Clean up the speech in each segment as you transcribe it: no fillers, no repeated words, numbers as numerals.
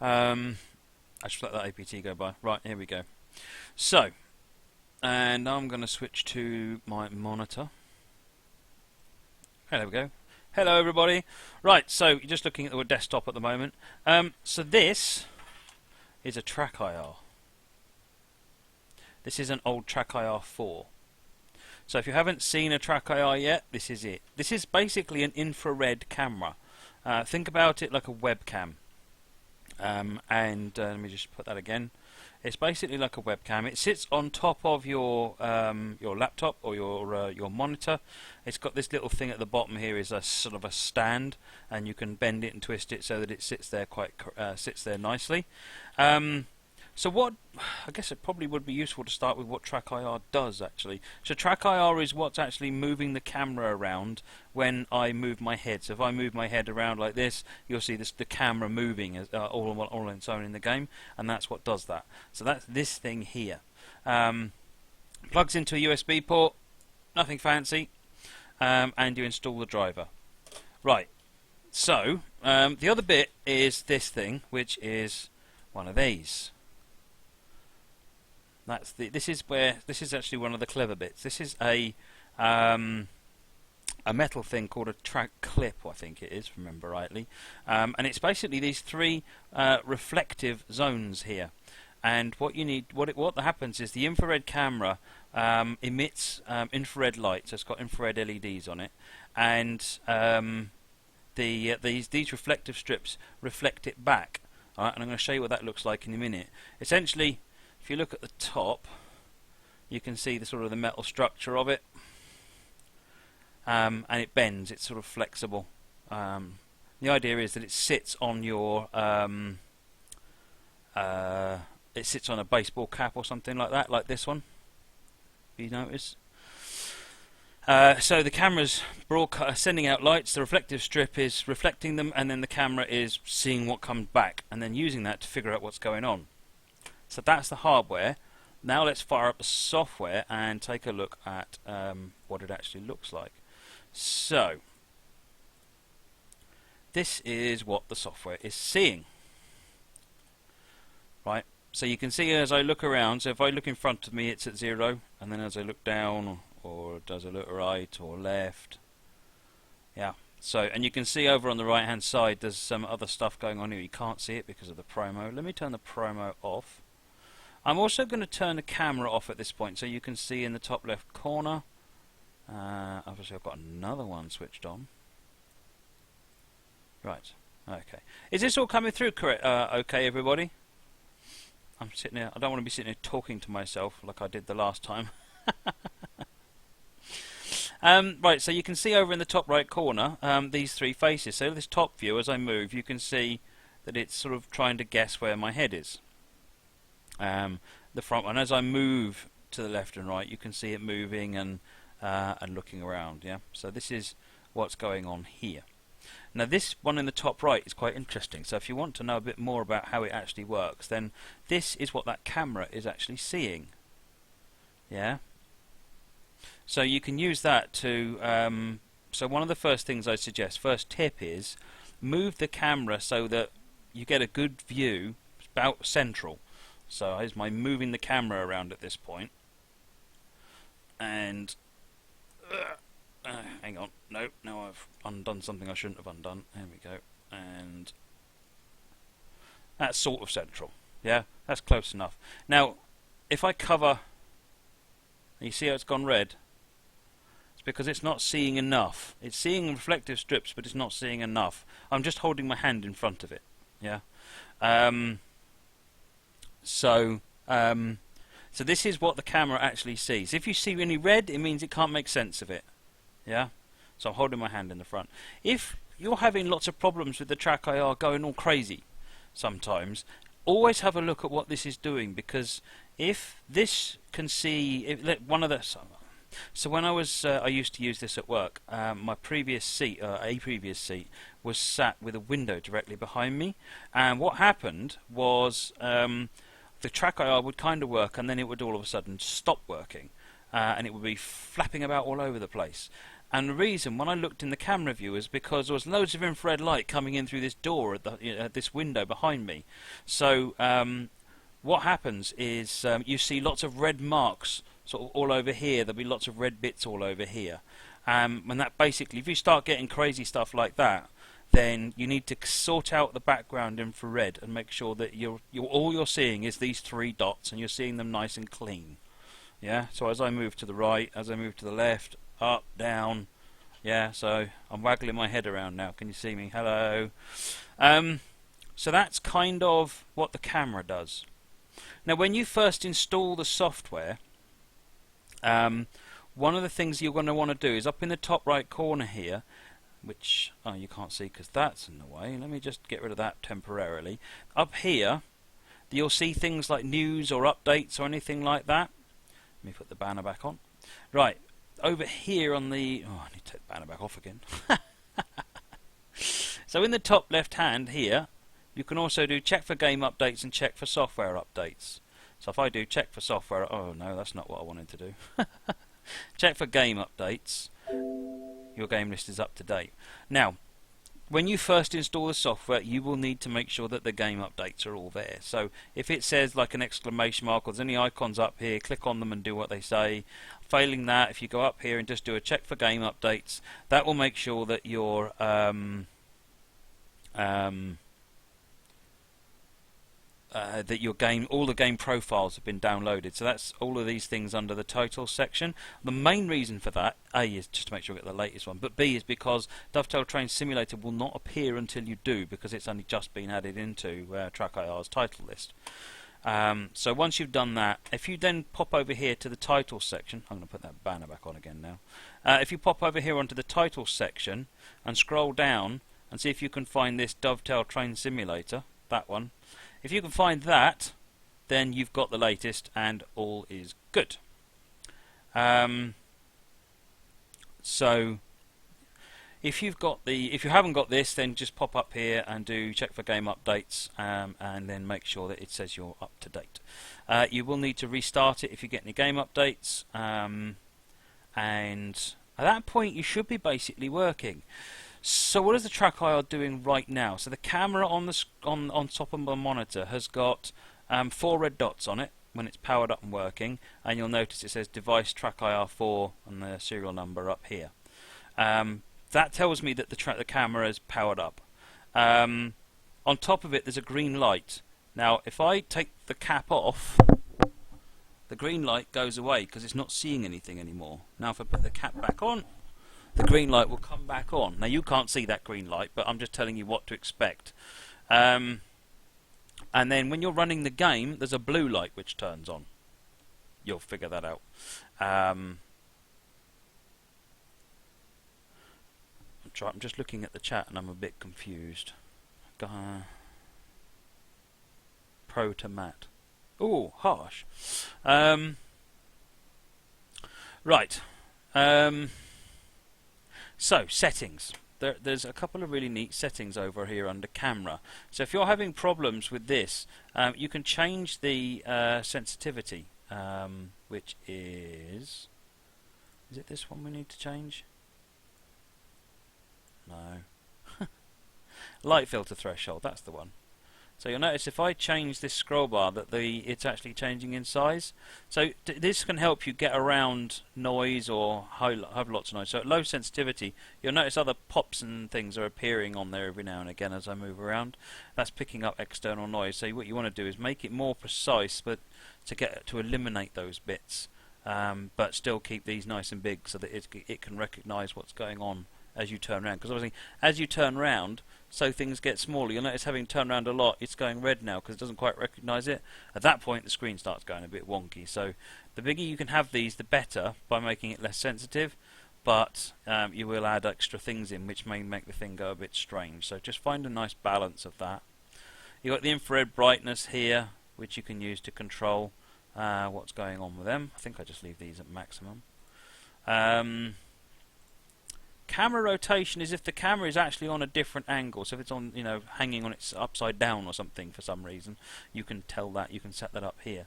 I just let that APT go by. Right, here we go. So, and I'm going to switch to my monitor. There we go. Hello everybody. Right, so you're just looking at the desktop at the moment. So this is a Track IR. This is an old Track IR 4. So if you haven't seen a Track IR yet, this is it. This is basically an infrared camera. Think about it like a webcam. Let me just put that again. It's basically like a webcam. It sits on top of your laptop or your monitor. It's got this little thing at the bottom here is a sort of a stand, and you can bend it and twist it so that it sits there sits there nicely. So what I guess it probably would be useful to start with what Track IR does actually. So Track IR is what's actually moving the camera around when I move my head. So if I move my head around like this, you'll see the camera moving all on its own in the game, and that's what does that. So that's this thing here. Plugs into a USB port, nothing fancy, and you install the driver. Right. So the other bit is this thing, which is one of these. This is actually one of the clever bits. This is a metal thing called a track clip, I think it is, if I remember rightly, and it's basically these three reflective zones here. And what happens is the infrared camera emits infrared light, so it's got infrared LEDs on it, and these reflective strips reflect it back. All right, and I'm going to show you what that looks like in a minute. Essentially, if you look at the top, you can see the sort of the metal structure of it, and it bends. It's sort of flexible. The idea is that it sits on your it sits on a baseball cap or something like that, like this one. If you notice. So the camera's sending out lights. The reflective strip is reflecting them, and then the camera is seeing what comes back, and then using that to figure out what's going on. So that's the hardware. Now let's fire up the software and take a look at what it actually looks like. So this is what the software is seeing. Right. So you can see as I look around. So if I look in front of me, it's at 0, and then as I look down, or does I look right or left? Yeah. So, and you can see over on the right hand side there's some other stuff going on here. You can't see it because of the promo. Let me turn the promo off. I'm also going to turn the camera off at this point so you can see in the top left corner. Obviously I've got another one switched on. Right, okay. Is this all coming through correct? Okay everybody? I'm sitting here, I don't want to be sitting here talking to myself like I did the last time. Right, so you can see over in the top right corner these three faces. So this top view, as I move, you can see that it's sort of trying to guess where my head is. The front one, as I move to the left and right, you can see it moving and looking around. Yeah, so this is what's going on here. Now this one in the top right is quite interesting. So if you want to know a bit more about how it actually works, then this is what that camera is actually seeing. Yeah. So you can use that to. So one of the first things I suggest, first tip is, move the camera so that you get a good view about central. So here's my moving the camera around at this point, and hang on, no, now I've undone something I shouldn't have undone. There we go, and that's sort of central. Yeah, that's close enough. Now, if I cover, you see how it's gone red? It's because it's not seeing enough. It's seeing reflective strips, but it's not seeing enough. I'm just holding my hand in front of it. Yeah. So this is what the camera actually sees. If you see any red, it means it can't make sense of it. Yeah? So I'm holding my hand in the front. If you're having lots of problems with the Track IR going all crazy sometimes, always have a look at what this is doing, because if this can see one of the... So when I used to use this at work. My previous seat, a previous seat, was sat with a window directly behind me, and what happened was the Track IR would kind of work, and then it would all of a sudden stop working, and it would be flapping about all over the place. And the reason, when I looked in the camera view, is because there was loads of infrared light coming in through this door at this window behind me. So what happens is you see lots of red marks sort of all over here. There'll be lots of red bits all over here. And that basically, if you start getting crazy stuff like that, then you need to sort out the background infrared and make sure that all you're seeing is these 3 dots, and you're seeing them nice and clean. Yeah. So as I move to the right, as I move to the left, up, down, yeah, so I'm waggling my head around now. Can you see me? Hello. So that's kind of what the camera does. Now, when you first install the software, one of the things you're going to want to do is up in the top right corner here, which you can't see because that's in the way. Let me just get rid of that temporarily. Up here, you'll see things like news or updates or anything like that. Let me put the banner back on. Right. Over here on the... Oh, I need to take the banner back off again. So in the top left hand here, you can also do check for game updates and check for software updates. So if I do check for software... Oh, no, that's not what I wanted to do. Check for game updates. Your game list is up to date. Now, when you first install the software, you will need to make sure that the game updates are all there. So if it says like an exclamation mark or there's any icons up here, click on them and do what they say. Failing that, if you go up here and just do a check for game updates, that will make sure that your all the game profiles have been downloaded. So that's all of these things under the title section. The main reason for that, A, is just to make sure you get the latest one, but B is because Dovetail Train Simulator will not appear until you do, because it's only just been added into TrackIR's title list. So once you've done that, if you then pop over here to the title section, I'm going to put that banner back on again now. If you pop over here onto the title section and scroll down and see if you can find this Dovetail Train Simulator, that one. If you can find that, then you've got the latest and all is good. So if you haven't got this, then just pop up here and do check for game updates, and then make sure that it says you're up to date. You will need to restart it if you get any game updates, and at that point you should be basically working. So what is the TrackIR doing right now? So the camera on the on top of the monitor has got 4 red dots on it when it's powered up and working, and you'll notice it says device TrackIR 4 and the serial number up here. That tells me that the camera is powered up. On top of it there's a green light. Now if I take the cap off, the green light goes away because it's not seeing anything anymore. Now if I put the cap back on, the green light will come back on. Now you can't see that green light, but I'm just telling you what to expect. And then when you're running the game, there's a blue light which turns on. You'll figure that out. I'm just looking at the chat and I'm a bit confused. Pro to Matt. Ooh, harsh. Right. So, settings. There's a couple of really neat settings over here under camera. So if you're having problems with this, you can change the sensitivity, which is it this one we need to change? No. Light filter threshold, that's the one. So you'll notice if I change this scroll bar that it's actually changing in size. So this can help you get around noise or have lots of noise. So at low sensitivity, you'll notice other pops and things are appearing on there every now and again as I move around. That's picking up external noise. So what you want to do is make it more precise, but to eliminate those bits, but still keep these nice and big so that it can recognise what's going on as you turn around. Because obviously, as you turn around, so things get smaller. You'll notice having turned around a lot, it's going red now because it doesn't quite recognise it. At that point, the screen starts going a bit wonky. So the bigger you can have these, the better, by making it less sensitive. But you will add extra things in, which may make the thing go a bit strange. So just find a nice balance of that. You've got the infrared brightness here, which you can use to control what's going on with them. I think I just leave these at maximum. Camera rotation is if the camera is actually on a different angle. So if it's on, hanging on its upside down or something for some reason, you can tell that. You can set that up here.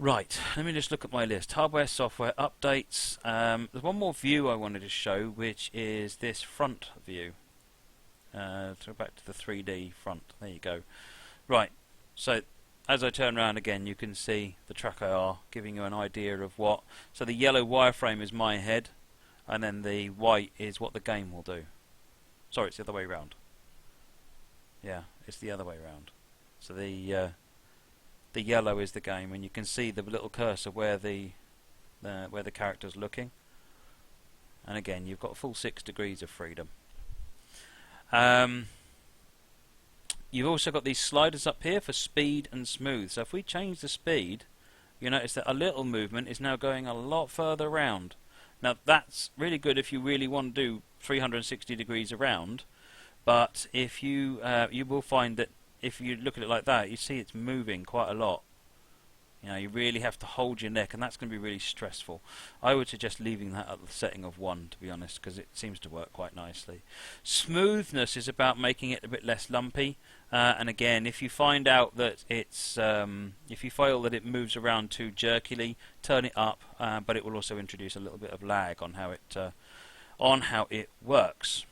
Right, let me just look at my list. Hardware, software, updates. There's one more view I wanted to show, which is this front view. So back to the 3D front. There you go. Right, so as I turn around again, you can see the track IR giving you an idea of what. So the yellow wireframe is my head, and then the white is what the game will do. Sorry, it's the other way around. Yeah, it's the other way around. So the yellow is the game, and you can see the little cursor where the character's looking. And again, you've got a full 6 degrees of freedom. You've also got these sliders up here for speed and smooth. So if we change the speed, you notice that a little movement is now going a lot further around. Now that's really good if you really want to do 360 degrees around. But if you you will find that if you look at it like that, you see it's moving quite a lot. You know, you really have to hold your neck, and that's going to be really stressful. I would suggest leaving that at the setting of 1, to be honest, because it seems to work quite nicely. Smoothness is about making it a bit less lumpy, and again, if you find out that it's if you feel that it moves around too jerkily, turn it up, but it will also introduce a little bit of lag on how it works.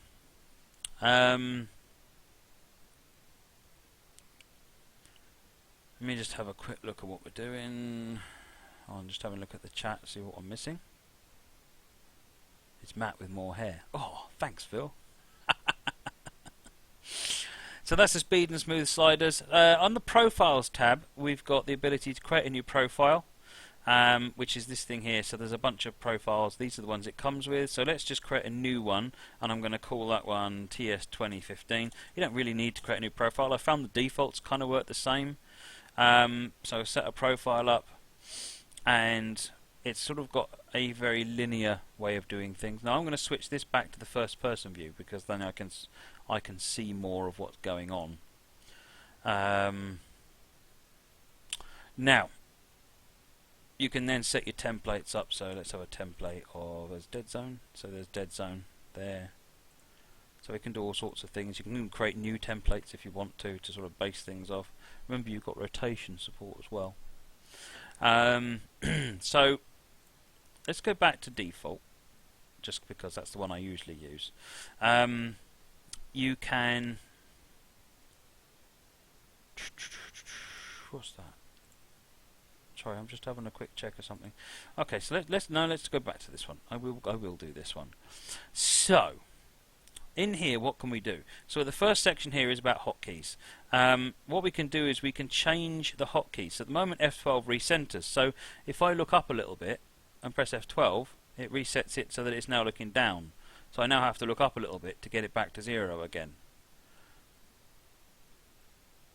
Let me just have a quick look at what we're doing. I'm just having a look at the chat, see what I'm missing. It's Matt with more hair. Oh, thanks, Phil. So that's the speed and smooth sliders. On the profiles tab, we've got the ability to create a new profile, which is this thing here. So there's a bunch of profiles. These are the ones it comes with. So let's just create a new one, and I'm going to call that one TS 2015. You don't really need to create a new profile. I found the defaults kind of work the same. So set a profile up, and it's sort of got a very linear way of doing things. Now I'm going to switch this back to the first person view, because then I can see more of what's going on. Now you can then set your templates up. So let's have a template of there's dead zone. So there's dead zone there. So we can do all sorts of things. You can even create new templates if you want to sort of base things off. Remember, you've got rotation support as well. So let's go back to default, just because that's the one I usually use. You can... What's that? Sorry, I'm just having a quick check of something. Okay, so let's go back to this one. I will do this one. So in here, what can we do? So the first section here is about hotkeys. What we can do is we can change the hotkeys. So at the moment, F12 recenters. So if I look up a little bit and press F12, it resets it so that it's now looking down. So I now have to look up a little bit to get it back to 0 again.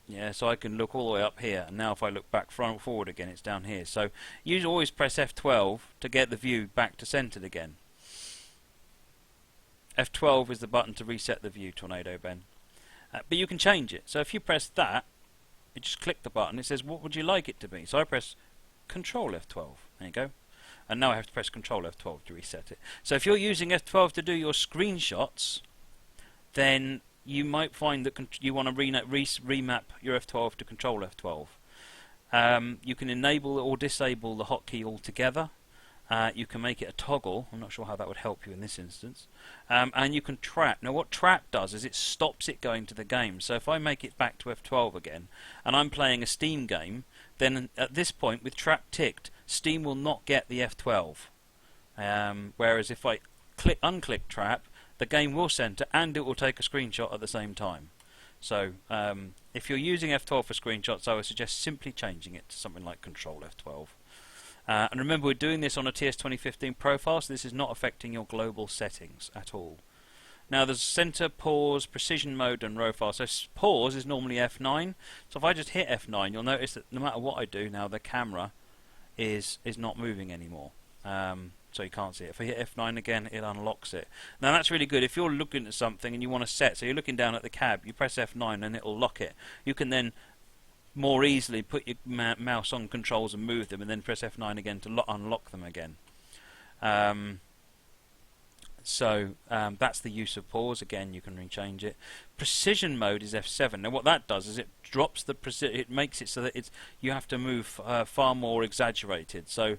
Yeah, so I can look all the way up here, and now if I look back forward again, it's down here. So you always press F12 to get the view back to centered again. F12 is the button to reset the view, Tornado Ben. But you can change it. So if you press that, you just click the button, it says what would you like it to be. So I press Control F12. There you go. And now I have to press Control F12 to reset it. So if you're using F12 to do your screenshots, then you might find that you want to remap your F12 to Control F12. You can enable or disable the hotkey altogether. You can make it a toggle. I'm not sure how that would help you in this instance. And you can trap. Now what trap does is it stops it going to the game. So if I make it back to F12 again, and I'm playing a Steam game, then at this point with trap ticked, Steam will not get the F12. Whereas if I unclick trap, the game will center and it will take a screenshot at the same time. So if you're using F12 for screenshots, I would suggest simply changing it to something like Control F12. And remember, we're doing this on a TS 2015 profile, so this is not affecting your global settings at all. Now there's center, pause, precision mode and row file. So pause is normally F9. So if I just hit F9, you'll notice that no matter what I do now, the camera is not moving anymore. So you can't see it. If I hit F9 again, it unlocks it. Now that's really good. If you're looking at something and you want to set, so you're looking down at the cab, you press F9 and it'll lock it. You can then more easily put your mouse on controls and move them, and then press F9 again to unlock them again. So that's the use of pause. Again, you can rechange it. Precision mode is F7. Now what that does is it drops the precision. It makes it so that it's you have to move far more exaggerated. So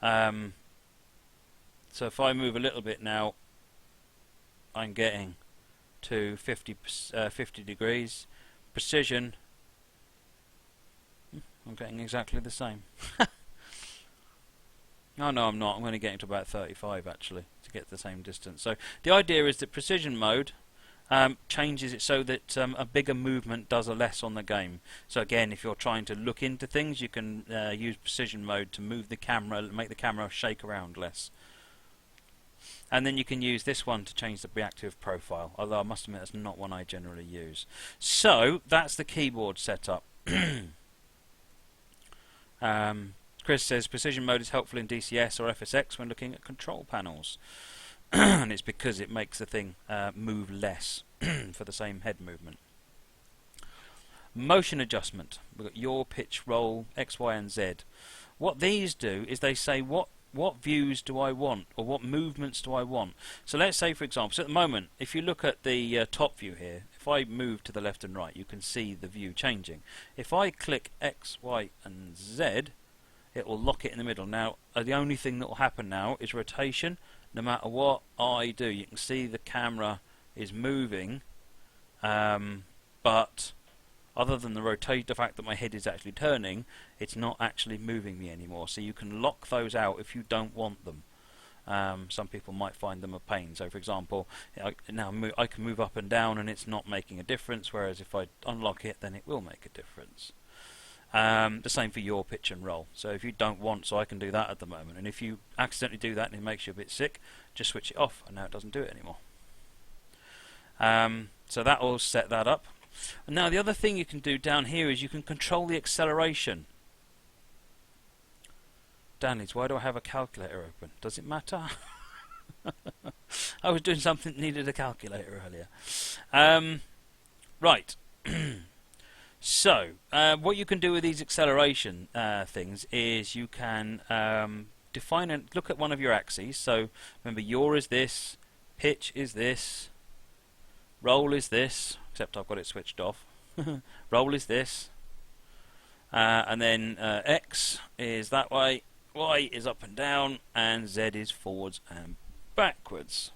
so if I move a little bit now, I'm getting to 50 degrees. Precision, I'm getting exactly the same. Oh no, I'm not. I'm going to get into about 35 actually to get the same distance. So the idea is that precision mode changes it so that a bigger movement does a less on the game. So again, if you're trying to look into things, you can use precision mode to move the camera, make the camera shake around less. And then you can use this one to change the reactive profile, although I must admit that's not one I generally use. So that's the keyboard setup. Chris says precision mode is helpful in DCS or FSX when looking at control panels. And it's because it makes the thing move less for the same head movement. Motion adjustment. We've got yaw, pitch, roll, X, Y and Z. What these do is they say what views do I want, or what movements do I want. So let's say, for example, so at the moment, if you look at the top view here, if I move to the left and right, you can see the view changing. If I click X, Y and Z, it will lock it in the middle. Now, the only thing that will happen now is rotation. No matter what I do, you can see the camera is moving, but other than the fact that my head is actually turning, it's not actually moving me anymore. So you can lock those out if you don't want them. Some people might find them a pain. So for example, I can move up and down and it's not making a difference, whereas if I unlock it, then it will make a difference. The same for yaw, pitch and roll. So if you don't want, so I can do that at the moment, and if you accidentally do that and it makes you a bit sick, just switch it off and now it doesn't do it anymore. So that will set that up. And now the other thing you can do down here is you can control the acceleration. Danny's, why do I have a calculator open? Does it matter? I was doing something that needed a calculator earlier. Right. So, what you can do with these acceleration things is you can define and look at one of your axes. So, remember, yaw is this, pitch is this, roll is this, except I've got it switched off. Roll is this, and then X is that way, Y is up and down, and Z is forwards and backwards.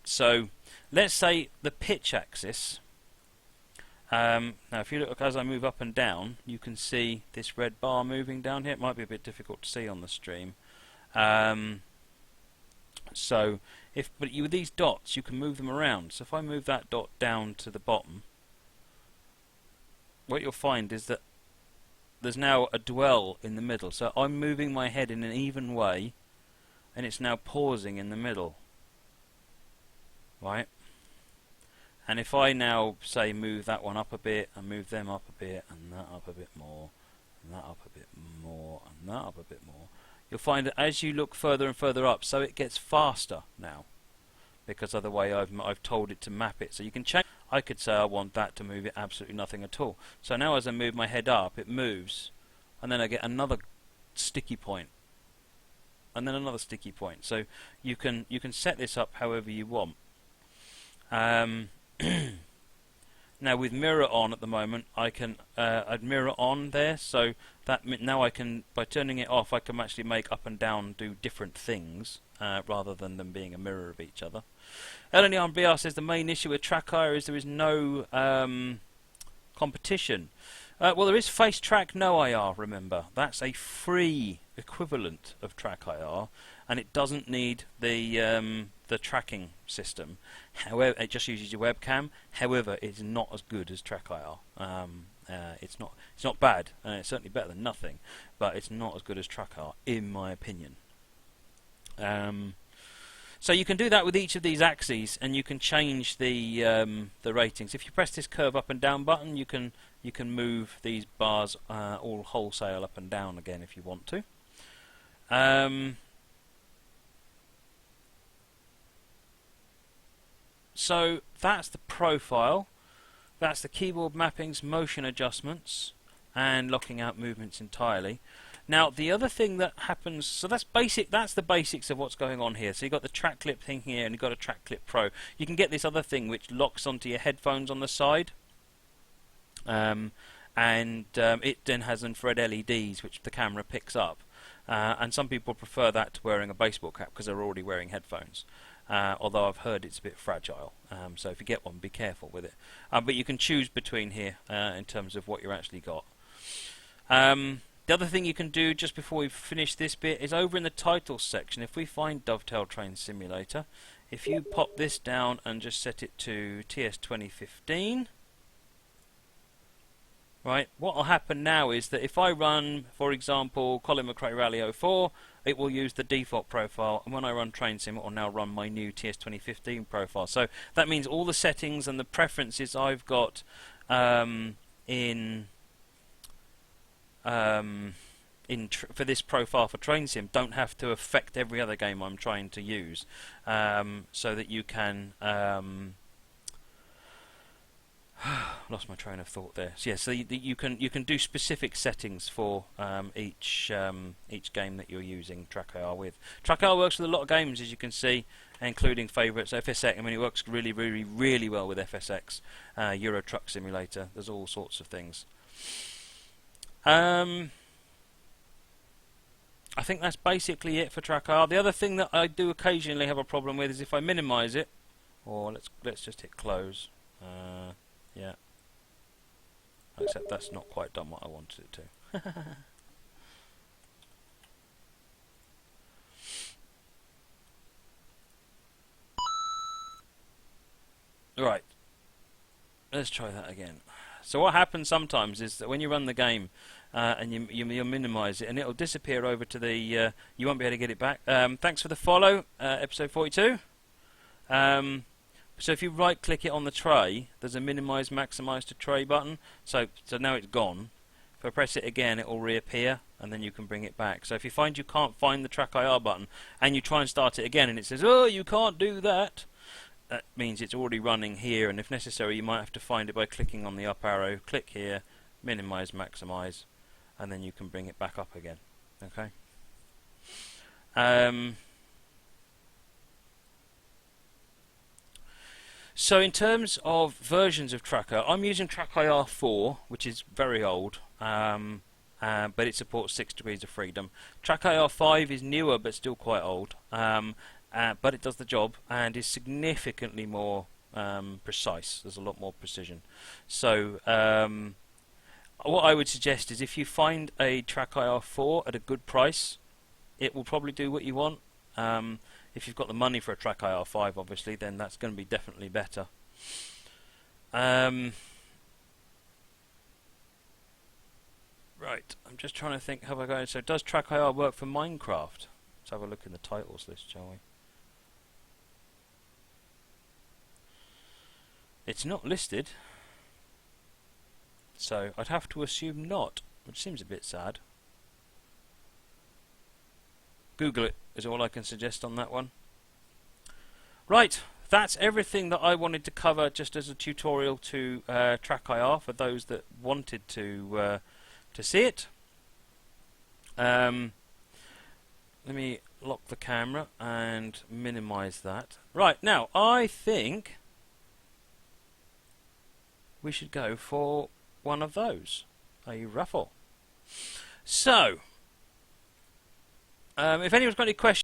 So, let's say the pitch axis. Now if you look as I move up and down, you can see this red bar moving down here. It might be a bit difficult to see on the stream. But with these dots you can move them around. So if I move that dot down to the bottom, what you'll find is that there's now a dwell in the middle. So I'm moving my head in an even way and it's now pausing in the middle. Right? And if I now, say, move that one up a bit, and move them up a bit, and that up a bit more, and that up a bit more, and that up a bit more, you'll find that as you look further and further up, so it gets faster now, because of the way I've told it to map it. So you can change. I could say I want that to move it absolutely nothing at all. So now as I move my head up, it moves, and then I get another sticky point, and then another sticky point. So you can set this up however you want. Now with mirror on at the moment, I can add mirror on there, so that now I can, by turning it off, I can actually make up and down do different things rather than them being a mirror of each other. Eleni RBR says the main issue with TrackIR is there is no competition. Well, there is Face Track No IR. Remember, that's a free equivalent of TrackIR, and it doesn't need the tracking system. However, it just uses your webcam. However, it's not as good as TrackIR. It's not bad. It's certainly better than nothing, but it's not as good as TrackIR, in my opinion. So you can do that with each of these axes, and you can change the ratings. If you press this curve up and down button, you can move these bars all wholesale up and down again if you want to. So that's the profile, that's the keyboard mappings, motion adjustments, and locking out movements entirely. Now the other thing that happens, so that's basic. That's the basics of what's going on here. So you've got the track clip thing here, and you've got a track clip pro. You can get this other thing which locks onto your headphones on the side, and it then has infrared LEDs which the camera picks up. And some people prefer that to wearing a baseball cap because they're already wearing headphones. Although I've heard it's a bit fragile, so if you get one, be careful with it. But you can choose between here in terms of what you actually got. The other thing you can do just before we finish this bit is over in the titles section. If we find Dovetail Train Simulator, if you pop this down and just set it to TS 2015, right, what will happen now is that if I run, for example, Colin McRae Rally 04, it will use the default profile, and when I run Train Sim, it will now run my new TS 2015 profile. So that means all the settings and the preferences I've got for this profile for Train Sim don't have to affect every other game I'm trying to use, so that you can lost my train of thought there. So, yeah, so you can do specific settings for each game that you're using TrackIR with. TrackIR works with a lot of games, as you can see, including favourites. FSX, I mean, it works really, really, really well with FSX. Euro Truck Simulator. There's all sorts of things. I think that's basically it for TrackIR. The other thing that I do occasionally have a problem with is if I minimise it, or let's just hit close. Yeah. Except that's not quite done what I wanted it to. Right. Let's try that again. So what happens sometimes is that when you run the game and you minimise it, and it'll disappear over to the... you won't be able to get it back. Thanks for the follow, episode 42. So if you right-click it on the tray, there's a minimise, maximise to tray button. So now it's gone. If I press it again, it will reappear, and then you can bring it back. So if you find you can't find the TrackIR button, and you try and start it again, and it says, "Oh, you can't do that," that means it's already running here. And if necessary, you might have to find it by clicking on the up arrow. Click here, minimise, maximise, and then you can bring it back up again. Okay. So in terms of versions of TrackIR, I'm using TrackIR 4, which is very old, but it supports 6 degrees of freedom. TrackIR 5 is newer, but still quite old, but it does the job and is significantly more precise. There's a lot more precision. So what I would suggest is if you find a TrackIR 4 at a good price, it will probably do what you want. If you've got the money for a TrackIR 5, obviously, then that's going to be definitely better. Right, I'm just trying to think, have I got... So does TrackIR work for Minecraft? Let's have a look in the titles list, shall we? It's not listed, so I'd have to assume not, which seems a bit sad. Google it is all I can suggest on that one. Right, that's everything that I wanted to cover just as a tutorial to TrackIR for those that wanted to see it. Let me lock the camera and minimize that. Right, now I think we should go for one of those, a raffle. So, if anyone's got any questions,